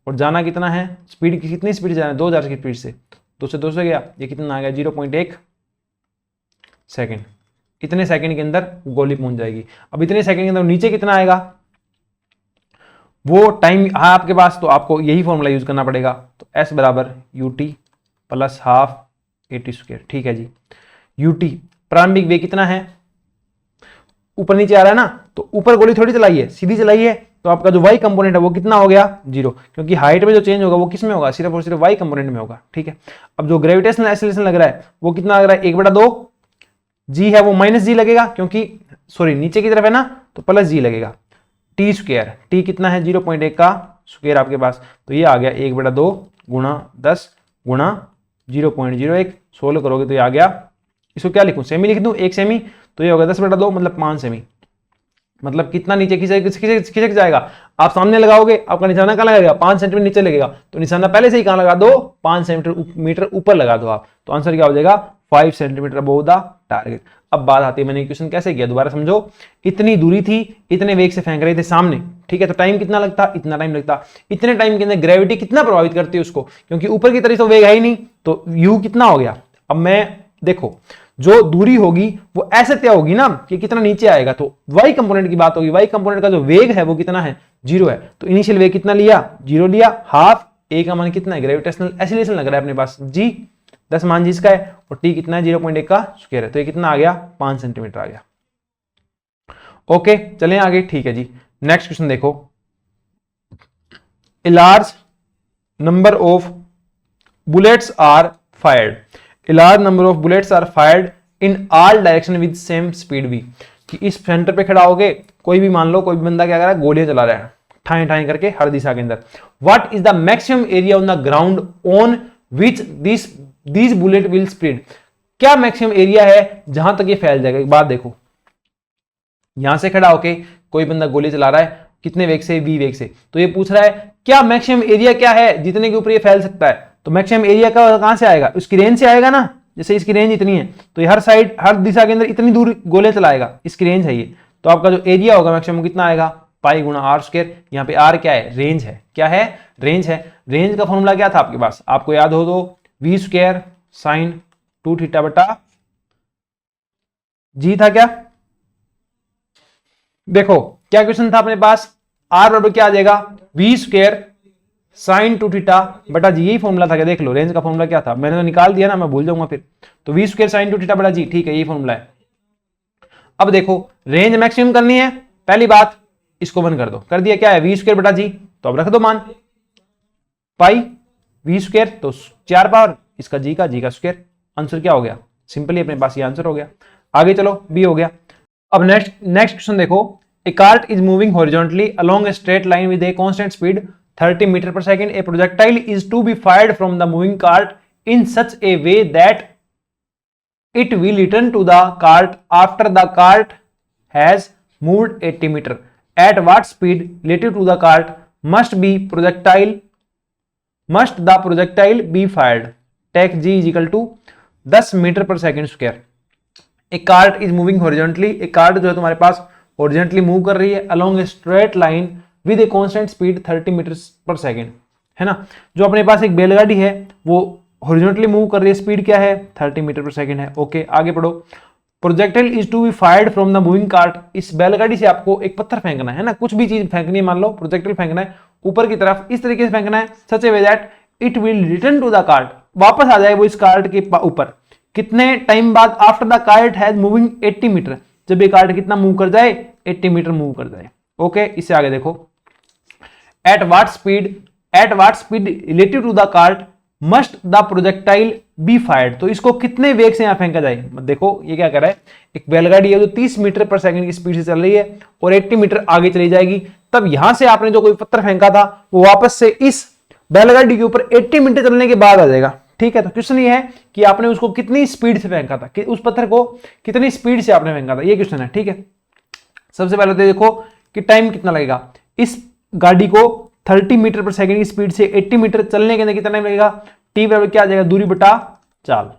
Speaker 1: और जाना कितना है? स्पीड कितनी स्पीड से जाना है? 2000 की स्पीड से। 2 से 2 से गया, ये कितना आ गया? 0.1 सेकंड। इतने सेकंड के अंदर गोली पहुंच जाएगी। अब इतने सेकंड के अंदर नीचे कितना आएगा वो टाइम है आपके पास, तो आपको यही फॉर्मूला यूज करना पड़ेगा। तो s बराबर U T plus half A T square. ठीक है जी, यू टी प्रारंभिक वेग कितना है? ऊपर नीचे आ रहा है ना, तो ऊपर गोली थोड़ी चलाई है, सीधी चलाई है, तो आपका जो y कंपोनेंट है वो कितना हो गया? 0, क्योंकि हाइट में जो चेंज होगा वो किस में होगा? सिर्फ और सिर्फ y कंपोनेंट में होगा। ठीक है, अब जो ग्रेविटेशनल एक्सेलरेशन लग रहा है वो कितना लग रहा है? 1/2 g है वो माइनस जी लगेगा, क्योंकि सॉरी नीचे की तरफ है ना, तो प्लस जी लगेगा। टी स्क्वायर, टी कितना है? 0.1 का स्क्वायर आपके पास, तो ये आ गया 1/2 गुणा 10 गुणा 0.01। सोल्व करोगे तो ये आ गया इसको क्या लिखूं, सेमी लिख दूं, 1 सेमी, तो ये होगा 10/2 मतलब 5 सेमी। मतलब कितना नीचे खिसक जाएगा, आप सामने लगाओगे, आपका निशाना कहाँ लगेगा, 5 सेंटीमीटर नीचे लगेगा, तो निशाना पहले से ही कहाँ लगा दो, 5 सेंटीमीटर ऊपर लगा दो आप, तो आंसर क्या हो जाएगा 5 सेंटीमीटर अबव द टारगेट। अब बात आती है मैंने क्वेश्चन कैसे किया, दोबारा समझो। इतनी दूरी थी, इतने वेग से फेंक रहे थे सामने, ठीक है, तो टाइम कितना लगता, इतना टाइम लगता। इतने टाइम के अंदर ग्रेविटी कितना प्रभावित करती है उसको, क्योंकि ऊपर की तरफ तो वेग है ही नहीं, तो यू कितना हो गया। अब मैं देखो जो दूरी होगी वो ऐसे तय होगी ना कि कितना नीचे आएगा, तो वाई कंपोनेंट की बात होगी, वाई कंपोनेंट का जो वेग है वो कितना है, 0 है, तो इनिशियल वेग कितना लिया, 0 लिया, हाफ ए का मान कितना है, ग्रेविटेशनल एक्सीलरेशन लग रहा है अपने पास जी, 10 मान जी इसका है, और टी कितना है 0.1 का स्क्वायर है, तो ये कितना आ गया 5 सेंटीमीटर आ गया। ओके चलें आगे, ठीक है जी। नेक्स्ट क्वेश्चन देखो, a large number of bullets are fired, a large number of bullets are fired in all direction with same speed v, कि इस सेंटर पे खड़ा होगे, कोई भी मान लो कोई भी बंदा क्या कर रहा है, गोलियां चला रहा है ठाई ठाई करके हर दिशा के अंदर। What is the maximum area on the ground on which this bullet will spread, क्या मैक्सिमम एरिया है जहां तक ये फैल जाएगा। एक बात देखो, यहां से खड़ा होके कोई बंदा गोली चला रहा है, कितने वेग से, v वेग से, तो ये पूछ रहा है क्या मैक्सिमम एरिया क्या है जितने के ऊपर ये फैल सकता है, तो मैक्सिमम एरिया का कहां से आएगा, उसकी रेंज से आएगा ना, जैसे इसकी रेंज इतनी है तो ये हर साइड हर दिशा के अंदर इतनी दूर गोले चलाएगा, इसकी रेंज है ये, तो आपका जो एरिया होगा मैक्सिमम कितना आएगा, पाई गुणा आर स्क्वायर। यहाँ पे आर क्या है, रेंज है, क्या है, रेंज है। रेंज का फॉर्मूला क्या था आपके पास, आपको याद हो तो वी स्क्वायर साइन 2 थीटा बटा जी था क्या। देखो क्या क्वेश्चन था अपने पास, आर बराबर क्या आ जाएगा, वी स्क्वायर साइन 2 थीटा बटा जी, यही फॉर्मूला था क्या, देख लो रेंज का फॉर्मूला क्या था, मैंने तो निकाल दिया ना, मैं भूल जाऊंगा फिर, तो वी स्क्वायर साइन 2 थीटा बटा जी, ठीक है यही फॉर्मूला है। अब देखो रेंज मैक्सिमम करनी है, पहली बात इसको बंद कर दो, कर दिया, क्या है वी स्क्वायर बटा जी, तो अब रख दो मान पाई वी स्क्वायर, तो 4 पावर इसका जी का स्क्वायर, आंसर क्या हो गया, सिंपली अपने पास ये आंसर हो गया। आगे चलो बी हो गया। अब नेक्स्ट क्वेश्चन देखो, a cart is moving horizontally along a straight line with a constant speed 30 metre per second, a projectile is to be fired from the moving cart in such a way that it will return to the cart after the cart has moved 80 meter. At what speed relative to the cart must the projectile be fired? Take g is equal to 10 metre per second square. एक cart is moving horizontally, एक cart जो है तुम्हारे पास horizontally move कर रही है along a straight line with a constant speed 30 metre per second, है ना। जो अपने पास एक बैलगाड़ी है वो हॉरिजॉन्टली मूव कर रही है, स्पीड क्या है 30 मीटर पर सेकंड है। ओके आगे पढ़ो, projectile is to be fired from the moving cart, इस बैलगाड़ी से आपको एक पत्थर फेंकना है ना, कुछ भी चीज फेंकनी है, मान लो प्रोजेक्टाइल फेंकना है ऊपर की तरफ, इस तरीके से फेंकना है such a way that it will return to the cart, वापस आ जाए वो इस कार्ट के ऊपर, कितने टाइम बाद, after the cart has moving 80 metre, जब ये कार्ट कितना मूव कर जाए 80 मीटर मूव कर जाए। ओके इससे आगे देखो, at what speed relative to the cart must the projectile be fired, तो इसको कितने वेग से यहां फेंका जाए। देखो ये क्या कर रहा है, एक बैलगाड़ी है जो 30 मीटर पर सेकंड की स्पीड से चल रही है और 80 मीटर आगे चली जाएगी, तब यहां से आपने जो कोई पत्थर फेंका था वो वापस से इस बैलगाड़ी के ऊपर 80 मीटर चलने के बाद आ जाएगा, ठीक है। तो क्वेश्चन ये है कि आपने उसको कितनी स्पीड से फेंका था, कि उस पत्थर को कितनी स्पीड से आपने फेंका था, ये क्वेश्चन है, ठीक है। सबसे पहले तो देखो कि टाइम कितना लगेगा, इस गाड़ी को 30 मीटर पर सेकंड की स्पीड से 80 मीटर चलने के अंदर कितना टाइम लगेगा, टी बराबर क्या आ जाएगा, दूरी बटा चाल,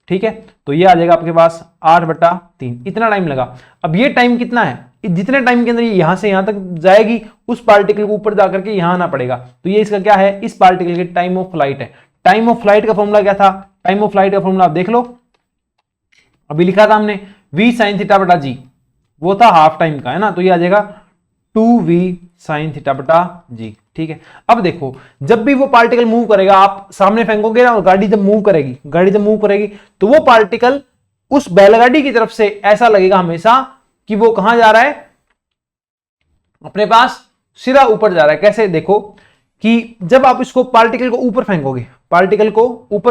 Speaker 1: ठीक है। तो ये आ जाएगा आपके पास 8/3, इतना टाइम लगा। अब ये टाइम कितना है, जितने टाइम के अंदर ये यहां से यहां तक जाएगी उस पार्टिकल को ऊपर जाकर के यहां आना पड़ेगा, तो ये इसका क्या है, इस पार्टिकल के टाइम ऑफ फ्लाइट है। टाइम ऑफ फ्लाइट का फॉर्मूला क्या था, टाइम ऑफ फ्लाइट का फॉर्मूला आप देख लो, अभी लिखा था हमने v sin थीटा बटा जी, वो था हाफ टाइम का, है ना, तो ये आ जाएगा 2v sin थीटा बटा जी, ठीक है। अब देखो जब भी वो पार्टिकल मूव करेगा, आप सामने फेंकोगे ना और गाड़ी जब मूव करेगी तो वो पार्टिकल उस बैलगाड़ी की तरफ से ऐसा लगेगा हमेशा कि वो कहां जा रहा है, अपने पास सीधा ऊपर जा रहा है। कैसे, देखो कि जब आप इसको पार्टिकल को ऊपर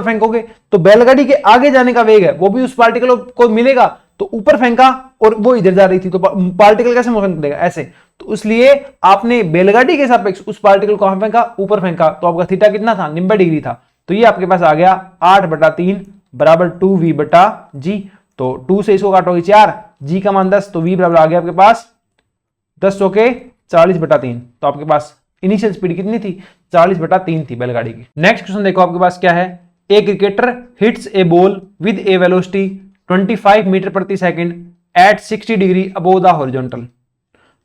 Speaker 1: फेंकोगे तो बैलगाड़ी के आगे जाने का वेग है वो भी उस पार्टिकल को मिलेगा, तो ऊपर फेंका और वो इधर जा रही थी तो पार्टिकल कैसे मूवमेंट करेगा, ऐसे। तो इसलिए आपने बैलगाड़ी के सापेक्ष उस पार्टिकल को ऊपर फेंका, तो आपका थीटा कितना था, 90 डिग्री था, तो ये आपके पास आ गया 8/3 बराबर 2v बटा जी। तो 2 से इसको काटोगे 4, जी का मान 10, तो v बराबर आ गया आपके पास 10 चौके 40 बटा 3। तो आपके पास इनिशियल स्पीड कितनी थी? 40 बटा 3 थी बैलगाड़ी की। नेक्स्ट क्वेश्चन देखो आपके पास क्या है, a cricketer hits a ball with a velocity 25 metre प्रति second at 60 degree above the horizontal.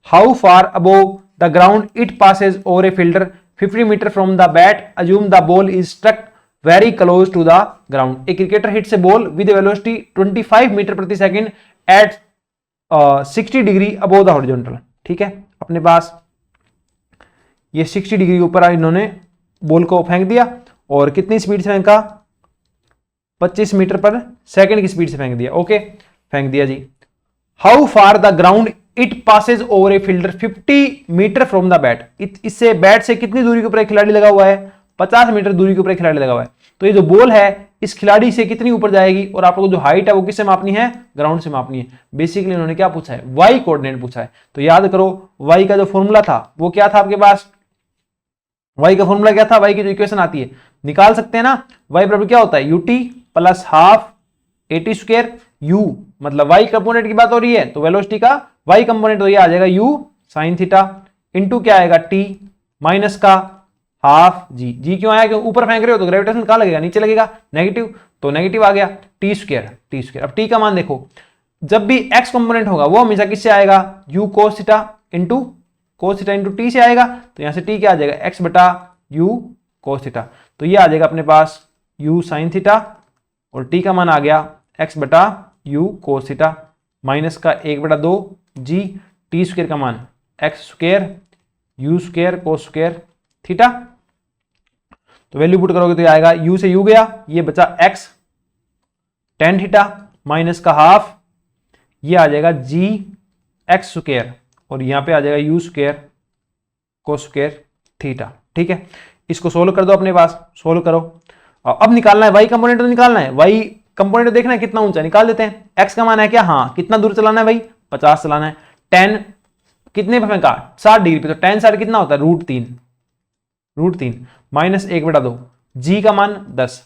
Speaker 1: How far above the ground it passes over a fielder 50 metre from the bat, assume the ball is struck very close to the ground. A cricketer hits a ball with a velocity 25 metre प्रति second at 60 degree above the horizontal। ठीक है, अपने पास ये 60 degree ऊपर इन्होंने ball को फेंक दिया और कितनी स्पीड से फेंका? 25 मीटर पर सेकंड की स्पीड से फेंक दिया। ओके, फेंक दिया जी। How far the ground it passes over a fielder 50 metre from the bat. इससे बैट से कितनी दूरी के ऊपर एक खिलाड़ी लगा हुआ है? 50 मीटर दूरी के ऊपर एक खिलाड़ी लगा हुआ है। तो ये जो बॉल है इस खिलाड़ी से कितनी ऊपर जाएगी, और आप लोगों को जो हाइट है वो किससे मापनी है? ग्राउंड से मापनी है। बेसिकली उन्होंने क्या पूछा है? वाई कोऑर्डिनेट पूछा है। तो याद करो वाई का जो फॉर्मूला था वो क्या था आपके पास? वाई का फॉर्मूला क्या था? वाई की जो इक्वेशन आती है निकाल सकते हैं ना। वाई बराबर क्या होता है? UT plus half eighty square you, मतलब वाई कंपोनेंट की बात हो रही है तो वेलोसिटी का वाई कंपोनेंट तो ये आ जाएगा यू साइन थीटा इंटू क्या आएगा? टी माइनस का हाफ जी। जी क्यों आया? क्यों ऊपर फेंक रहे हो तो ग्रेविटेशन कहां लगेगा? नीचे लगेगा, नेगेटिव, तो नेगेटिव आ गया। T square. अब टी का मान देखो, जब भी एक्स कंपोनेंट होगा वो हमेशा किससे आएगा? You cos theta into T से आएगा। तो यहां से टी क्या आ जाएगा? एक्स बटा यू कोस थीटा। तो ये आ जाएगा अपने पास यू साइन थीटा और टी का मान आ गया एक्स बटा यू कोस थीटा माइनस का 1/2 जी। टी स्क्वायर का मान x square you square cos square theta. तो वैल्यू पुट करोगे तो ये आएगा u से u गया, ये बचा x tan थीटा माइनस का हाफ, ये आ जाएगा g x स्क्वायर और यहां पे आ जाएगा u square cos square theta. ठीक है, इसको सोल्व कर दो अपने पास, सोल्व करो। अब निकालना है y कंपोनेंट, तो निकालना है y कंपोनेंट, देखना है कितना ऊंचा, निकाल देते हैं। x का मान है क्या? हाँ, कितना दूर चलाना है भाई? 50 चलाना है। tan कितने पे फेंका? 60 डिग्री पे, तो tan 60 कितना होता है? √3 माइनस 1/2 जी का मान 10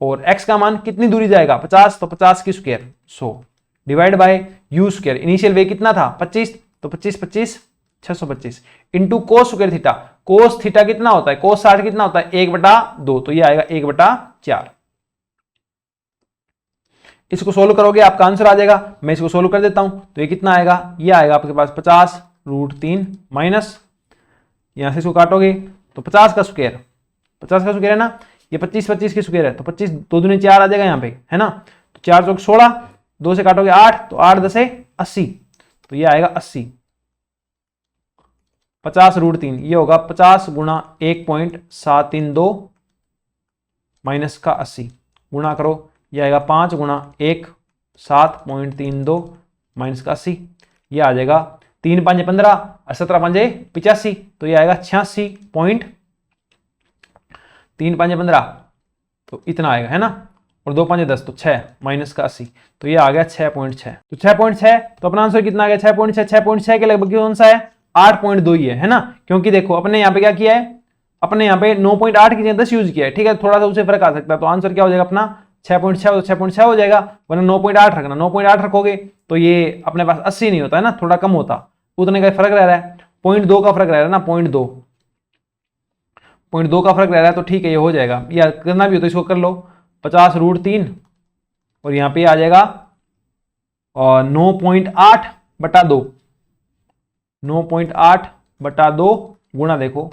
Speaker 1: और x का मान कितनी दूरी जाएगा? 50, तो 50 की square 100 divide by u square. Initial वे कितना था? 25, तो 25 625 into cos square theta. Cos theta कितना होता है? कोस 60 कितना होता है? 1/2, तो ये आएगा 1/4। इसको सोल्व करोगे आपका आंसर आ जाएगा। मैं इसको सोल्व कर देता हूं, तो ये कितना आएगा? ये आएगा आपके पास 50 √3 माइनस, यहां से इसको काटोगे तो 50 का स्क्वायर है ना, ये 25 की स्क्वायर है, तो 25 2 दूनी 4 आ जाएगा यहाँ पे, है ना। तो 4 चौक 16, 2 से काटोगे 8, तो 8 10 80, तो ये आएगा 80। 50 √3 ये होगा 50 गुणा 1.732 माइनस का 80 गुणा करो, ये आएगा 5 गुणा 1 7.32 माइनस का 80, ये आ जाएगा 3 5 15 और 17 5 85, तो ये आएगा 86.3 5 15, तो इतना आएगा, है ना। और 2 5 10, तो 6 माइनस का 80, तो ये आ गया 6.6। तो 6.6, तो अपना आंसर कितना आ गया? 6.6 के लगभग कौन सा है? 8.2 ही है ना, क्योंकि देखो अपने यहाँ पे क्या किया है, अपने यहाँ पे 9.8 की जगह 10 यूज किया है। ठीक है, थोड़ा सा उससे फर्क आ सकता है, तो आंसर क्या हो जाएगा अपना 6.6, तो 6.6 हो जाएगा, वरना 9.8 रखना। 9.8 रखोगे तो ये अपने पास 80 नहीं होता है ना, थोड़ा कम होता, उतने का फर्क रह रहा है, 0.2 का फर्क रह रहा है ना, 0.2 का फर्क रह रहा है, तो ठीक है ये हो जाएगा। या करना भी हो तो इसको कर लो, 50 √3 और यहाँ पे आ जाएगा 9.8/2, 9.8/2 गुणा, देखो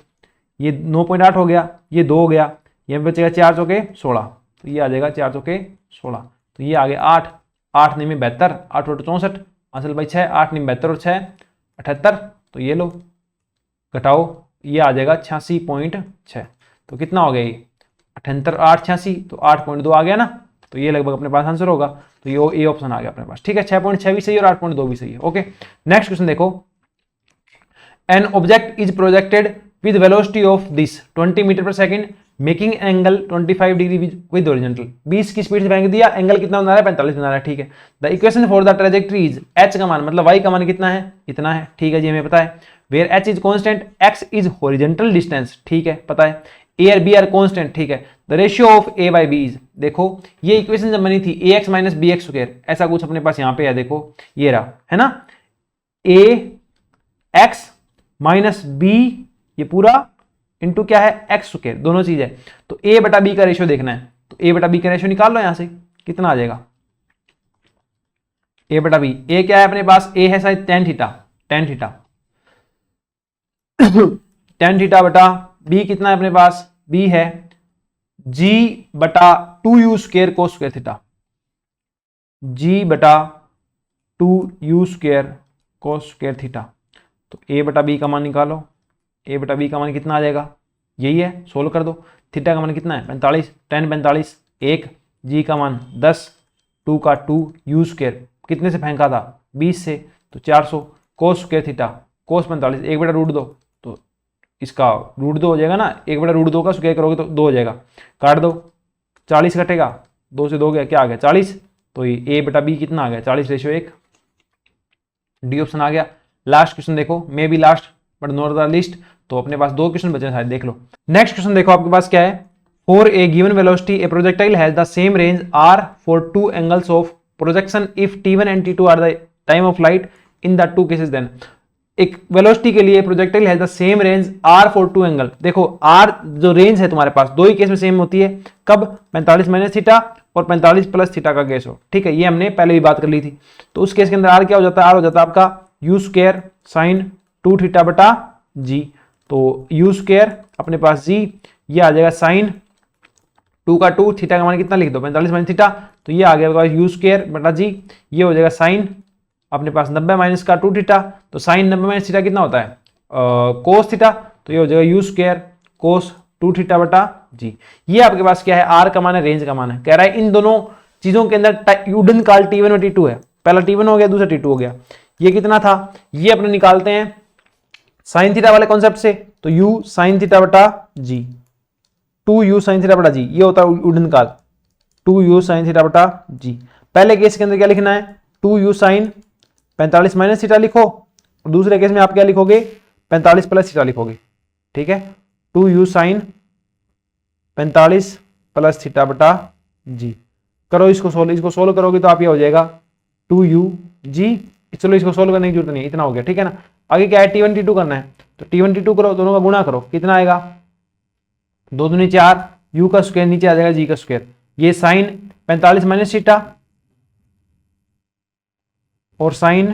Speaker 1: ये 9.8 हो गया, ये 2 हो गया, यहाँ पे बचेगा 4 चौके 16, तो ये आ जाएगा 4 चौके 16, तो ये आ गया 8 8 नहीं में 72, 8 8 64, असल भाई 6 8 नहीं 72 और 6 78, तो ये लो घटाओ, ये आ जाएगा 86.6, तो कितना हो गया ये 78 8 86, तो 8.2 आ गया ना, तो ये लगभग अपने पास आंसर होगा, तो ये ऑप्शन आ गया अपने पास। ठीक है, 6.6 भी सही है और 8.2 भी सही है। ओके, नेक्स्ट क्वेश्चन देखो, an object is projected with velocity of this 20 metre per second making angle 25 degree with horizontal. 20 की स्पीड से फेंक दिया, एंगल कितना बना रहा है? 45 बना रहा है। ठीक है, the equation for the trajectory is, H का मान मतलब वाई का मान कितना है? इतना है। ठीक है जी, हमें पता है। Where h is constant, x is horizontal distance, ठीक है पता है। ए और बी आर कॉन्स्टेंट, ठीक है। The ratio of a by b is, देखो ये इक्वेशन जब बनी थी a x minus b x square, ऐसा कुछ अपने पास यहाँ पे है, देखो ये रहा, है ना, ए एक्स माइनस बी ये पूरा इंटू क्या है एक्स स्क्वायर, दोनों चीज है। तो ए बटा बी का रेशियो देखना है, तो ए बटा बी का रेशियो निकाल लो यहां से, कितना आ जाएगा ए बटा बी। ए क्या है अपने पास, ए है शायद tan theta, tan theta tan theta बटा बी कितना है अपने पास, बी है जी बटा 2u square cos square theta, g बटा 2u square cos square theta. तो ए बटा बी का मान निकालो, ए बटा बी का मान कितना आ जाएगा, यही है, सोल्व कर दो। थीटा का मान कितना है 45, टेन 45 1, जी का मान 10, 2 का 2, यू स्क्वायर कितने से फेंका था 20 से, तो 400 कोस स्क्वायर थीटा, कोस 45 1 बटा रूट 2, तो इसका रूट 2 हो जाएगा ना, 1 बटा रूट 2 का स्क्वायर करोगे तो 2 हो जाएगा, काट दो, 40 कटेगा, 2 से 2 गया, क्या आ गया 40, तो ये ए बटा बी कितना आ गया 40 रेशियो 1, डी ऑप्शन आ गया। लास्ट क्वेश्चन देखो, may be last but not the list, तो अपने पास 2 क्वेश्चन बचे हैं शायद, देख लो। नेक्स्ट क्वेश्चन देखो आपके पास क्या है, for a given velocity a projectile has the same range r for 2 angles of projection if T1 and T2 are the time of light in the 2 cases, then एक वेलोसिटी के लिए projectile has the same range r for 2 angle, देखो r जो range है तुम्हारे पास दो ही case में same होती है, कब 45 माइनस थीटा और 45 प्लस थीटा का केस हो, ठीक है, ये हमने पहले भी बात कर ली थी। तो उस केस के अंदर आर क्या हो जाता है, आर हो जाता है आपका यू स्क्वायर साइन 2 थीटा बटा जी, तो यू स्क्वायर अपने पास जी, ये आ जाएगा साइन 2 का 2, थीटा का मान कितना लिख दो 45 माइनस थीटा, तो ये आ गया यू स्क्वायर बटा जी, ये हो जाएगा साइन अपने पास 90 माइनस का 2 थीटा, तो साइन 90 माइनस थीटा कितना होता है कोस थीटा, तो ये हो जाएगा यू स्क्वायर कोस 2 थीटा बटा जी। ये आपके पास क्या है, आर का मान है, रेंज का मान है, कह रहा है इन दोनों चीजों के अंदर यूडन काल T1 और T2 है, पहला T1 हो गया दूसरा T2 हो गया, ये कितना था, ये अपने निकालते हैं साइन थीटा वाले कॉन्सेप्ट से, तो u साइन थीटा बटा जी, 2u साइन थीटा बटा जी, ये होता है यूडन काल 2u साइन थीटा बटा जी। पहले केस के अंदर क्या लिखना है 2u साइन 45 माइनस थीटा लिखो, और दूसरे केस में आप क्या लिखोगे 45 प्लस थीटा लिखोगे, ठीक है, 2u साइन 45 प्लस थीटा बटा जी। करो इसको सोल्व करोगे तो आप ये हो जाएगा 2u जी, चलो इसको सोल्व करने की जरूरत नहीं है, इतना हो गया, ठीक है ना। आगे क्या है T1 T2 करना है, तो T1 T2 करो, दोनों का गुणा करो, कितना आएगा 2 दूनी 4, u का स्क्वायर नीचे आ जाएगा जी का स्क्वायर, ये साइन 45 माइनस थीटा और साइन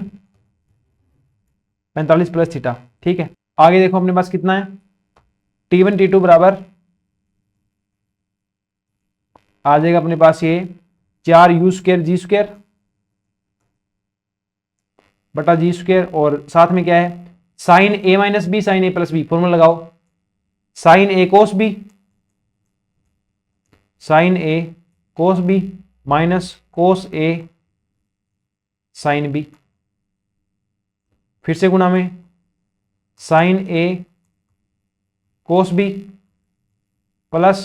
Speaker 1: 45 प्लस थीटा, ठीक है। आगे देखो अपने पास कितना है T1 T2 बराबर आ जाएगा अपने पास ये 4u स्क्वायर जी स्क्वायर बटा जी स्क्वायर, और साथ में क्या है sine a minus b sine a plus b, formula लगाओ sine a cos b, sine a cos b minus cos a sine b, फिर से गुणा में sine a cos b plus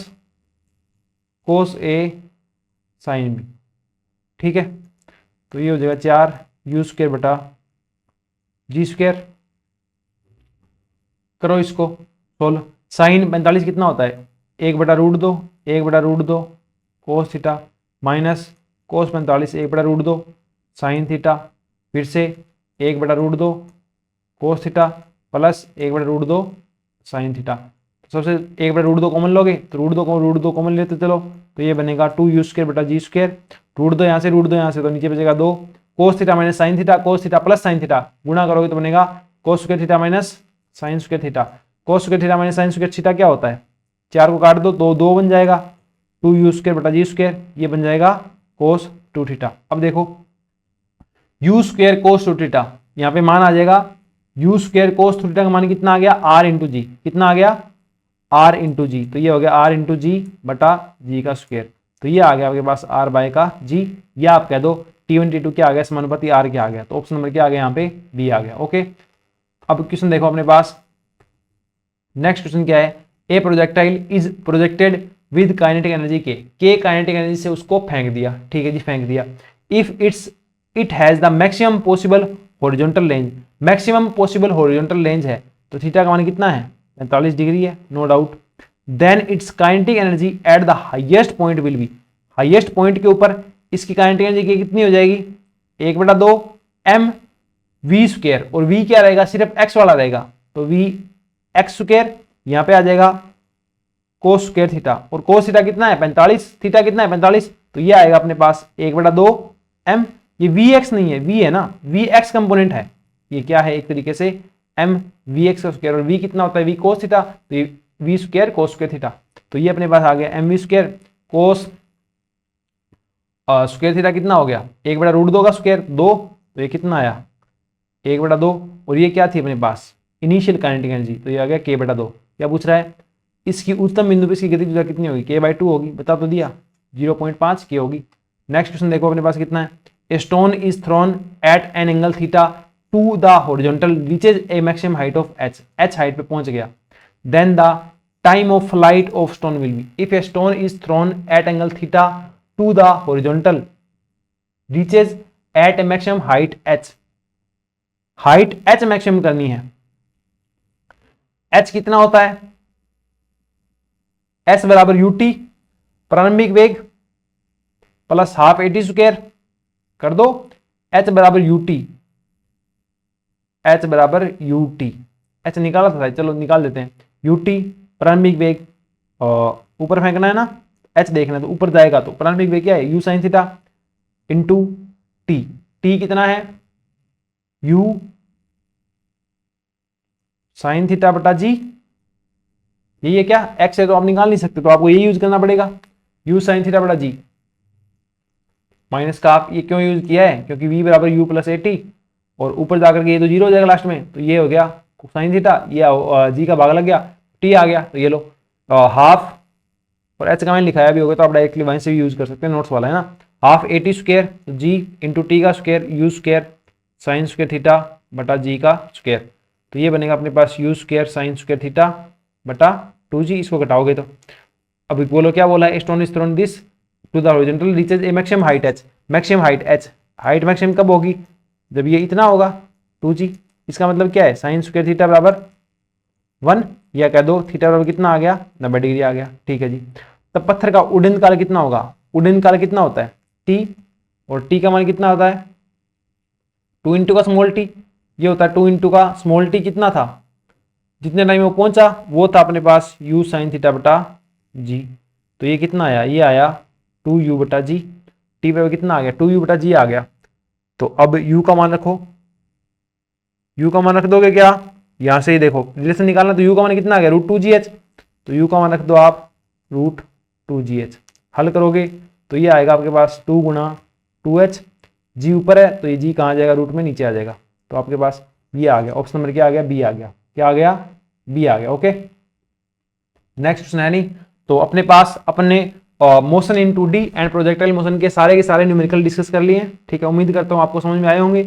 Speaker 1: cos a sine b, ठीक है। तो ये हो जाएगा 4u स्क्वायर बटा जी स्क्वायर, करो इसको सोल्व, साइन 45 कितना होता है 1 बटा रूट 2, 1 बटा root 2 cos theta minus cos 45 1 बटा रूट 2 साइन थीटा, फिर से 1 बटा रूट 2 कोस थीटा प्लस 1 बटा रूट 2 साइन थीटा। सबसे 1 बटा रूट 2 कॉमन लोगे तो रूट 2 कॉमन लेते चलो, तो ये बनेगा 2u स्क्वायर बटा जी स्क्वायर, रूट 2 यहाँ से रूट 2 यहाँ से, तो नीचे बचेगा 2 cos theta minus sine theta, cos theta plus sine theta, गुणा करोगे तो बनेगा कोस square theta minus sign square theta, कोस square theta minus sign square theta क्या होता है 4 को काट दो, 2 बन जाएगा, 2u स्क्वायर बटा जी स्क्वायर, ये बन जाएगा कोस 2 थीटा। अब देखो u स्क्वायर कोस 2 थीटा, यहाँ पे मान आ जाएगा u स्क्वायर कोस 2 थीटा का मान कितना आ गया r इंटू जी, कितना आ गया r इंटू जी, तो ये हो गया r इंटू जी बटा जी का स्क्वायर, तो ये आ गया आपके पास r बाय का जी, या आप कह दो T1 T2 क्या आ गया समानुपाती r क्या आ गया, तो ऑप्शन नंबर क्या आ गया यहाँ पे बी आ गया, ओके। अब क्वेश्चन देखो अपने पास, नेक्स्ट क्वेश्चन क्या है, ए projectile is projected with kinetic energy के काइनेटिक एनर्जी से उसको फेंक दिया, ठीक है जी फेंक दिया, if it has the maximum possible horizontal range, maximum possible horizontal range है, तो थीटा का मान कितना है 45 डिग्री है, no doubt, then it's kinetic energy at the highest point will be, highest point के ऊपर इसकी काइनेटिक एनर्जी कितनी हो जाएगी, 1/2 m v स्क्वायर, और v क्या रहेगा, सिर्फ x वाला रहेगा, तो v x स्क्वायर, यहां पे आ जाएगा कोस स्क्वायर थीटा, और कोस थीटा कितना है 45, थीटा कितना है 45, तो ये आएगा अपने पास 1/2 m, ये vx नहीं है, v है ना, vx कंपोनेंट है, ये क्या है एक तरीके से m vx का स्क्वायर, और v कितना होता है v कोस थीटा, तो ये v square cos square theta, तो ये अपने पास आ गया m v square cos square theta कितना हो गया 1/√2 का स्क्वायर 2, तो ये कितना आया 1/2, और ये क्या थी अपने पास इनिशियल काइनेटिक एनर्जी, तो ये आ गया k/2। क्या पूछ रहा है, इसकी उच्चतम बिंदु पे इसकी गतिज ऊर्जा कितनी होगी, k/2 होगी, बता तो दिया 0.5 k होगी। नेक्स्ट क्वेश्चन देखो अपने पास कितना है, a stone is thrown at an angle theta to the horizontal reaches a maximum height of h, h height पे पहुंच गया, then the time of flight of stone will be, if a stone is thrown at angle theta to the horizontal reaches at a maximum height h, height h maximum करनी है, h कितना होता है, s बराबर ut प्रारंभिक वेग plus half at square कर दो, h बराबर ut, h बराबर ut, h निकाला था, चलो निकाल देते हैं, ut प्रारंभिक वेग, ऊपर फेंकना है ना, h देखना है तो ऊपर जाएगा, तो प्रारंभिक वेग क्या है u sin theta into t, t कितना है u sin थीटा बटा g, यही है क्या, x है तो आप निकाल नहीं सकते, तो आपको ये यूज करना पड़ेगा u sin थीटा बटा g, माइनस का आप ये क्यों यूज किया है, क्योंकि v बराबर u प्लस at, और ऊपर जाकर के ये तो जीरो हो जाएगा लास्ट में, तो ये हो गया साइन थीटा, ये g का भाग लग गया, t आ गया, तो ये लो हाफ, और h का मैंने लिखाया भी होगा, तो आप डायरेक्टली वहीं से भी यूज कर सकते हैं, नोट्स वाला है ना, half at square g into t का square u square sine square theta बटा g का स्क्वायर, तो ये बनेगा अपने पास u square sine square theta बटा 2g, इसको घटाओगे तो अभी बोलो क्या बोला है, stone is thrown this to the horizontal reaches a maximum height h, maximum height h, height maximum कब होगी, जब ये इतना होगा 2g, इसका मतलब क्या है साइन स्क्वायर थीटा बराबर 1, या कह दो थीटा बराबर कितना आ गया 90 डिग्री आ गया, ठीक है जी। तब पत्थर का उड्डयन काल कितना होगा, उड्डयन काल कितना होता है t, और t का मान कितना होता है 2 इंटू का स्मॉल t, ये होता है 2 इंटू का स्मॉल t, कितना था जितने टाइम वो पहुंचा वो था अपने पास u साइन थीटा बटा g, तो ये कितना आया, ये आया 2u बटा g, t पे कितना आ गया 2u बटा g आ गया, तो अब u का मान रखो, u का मान रख दोगे क्या, यहां से ही देखो रिलेशन निकालना, तो u का मान कितना आ गया √2gh, तो u का मान रख दो आप √2gh, हल करोगे तो ये आएगा आपके पास 2 गुना 2h, g ऊपर है तो ये g कहाँ आ जाएगा, रूट में नीचे आ जाएगा, तो आपके पास ये आ गया, ऑप्शन नंबर क्या आ गया, बी आ गया, क्या आ गया, बी आ गया। ओके, नेक्स्ट क्वेश्चन है नहीं, तो अपने पास अपने motion in 2D and projectile motion के सारे न्यूमेरिकल डिस्कस कर लिए हैं, ठीक है, उम्मीद करता हूँ आपको समझ में आए होंगे,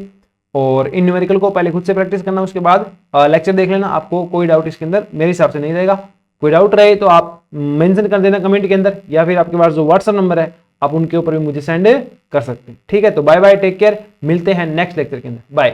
Speaker 1: और इन न्यूमेरिकल को पहले खुद से प्रैक्टिस करना, उसके बाद लेक्चर देख लेना, आपको कोई डाउट इसके अंदर मेरे हिसाब से नहीं रहेगा, कोई डाउट रहे तो आप मेंशन कर देना कमेंट के अंदर, या फिर आपके पास जो व्हाट्सएप नंबर है आप उनके ऊपर भी मुझे सेंड कर सकते हैं, ठीक है। तो बाय बाय, टेक केयर, मिलते हैं नेक्स्ट लेक्चर के अंदर, बाय।